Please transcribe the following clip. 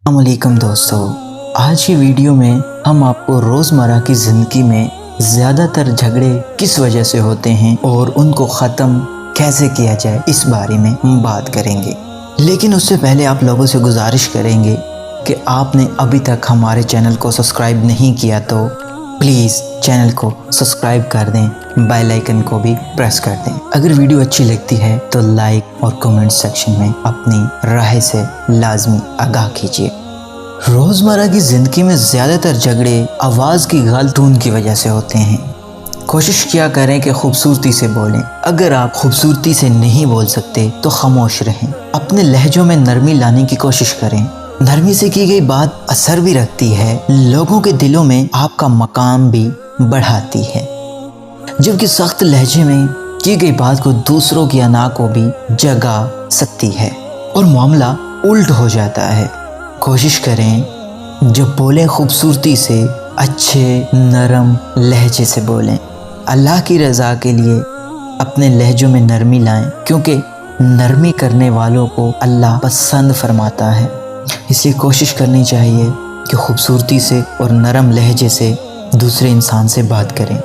अस्सलाम वालेकुम दोस्तों, आज की वीडियो में हम आपको रोज़मर्रा की ज़िंदगी में ज़्यादातर झगड़े किस वजह से होते हैं और उनको ख़त्म कैसे किया जाए इस बारे में हम बात करेंगे। लेकिन उससे पहले आप लोगों से गुजारिश करेंगे कि आपने अभी तक हमारे चैनल को सब्सक्राइब नहीं किया तो प्लीज़ चैनल को सब्सक्राइब कर दें, बेल आइकन को भी प्रेस कर दें। अगर वीडियो अच्छी लगती है तो लाइक और कमेंट सेक्शन में अपनी राय से लाजमी आगाह कीजिए। रोज़मर्रा की ज़िंदगी में ज़्यादातर झगड़े आवाज़ की गलतून की वजह से होते हैं। कोशिश किया करें कि खूबसूरती से बोलें। अगर आप खूबसूरती से नहीं बोल सकते तो खामोश रहें। अपने लहजों में नरमी लाने की कोशिश करें। नरमी से की गई बात असर भी रखती है, लोगों के दिलों में आपका मकाम भी बढ़ाती है, जबकि सख्त लहजे में की गई बात को दूसरों की अना को भी जगा सकती है और मामला उल्ट हो जाता है। कोशिश करें जब बोलें खूबसूरती से, अच्छे नरम लहजे से बोलें। अल्लाह की रज़ा के लिए अपने लहजों में नरमी लाएं, क्योंकि नरमी करने वालों को अल्लाह पसंद फरमाता है। इसलिए कोशिश करनी चाहिए कि खूबसूरती से और नरम लहजे से दूसरे इंसान से बात करें।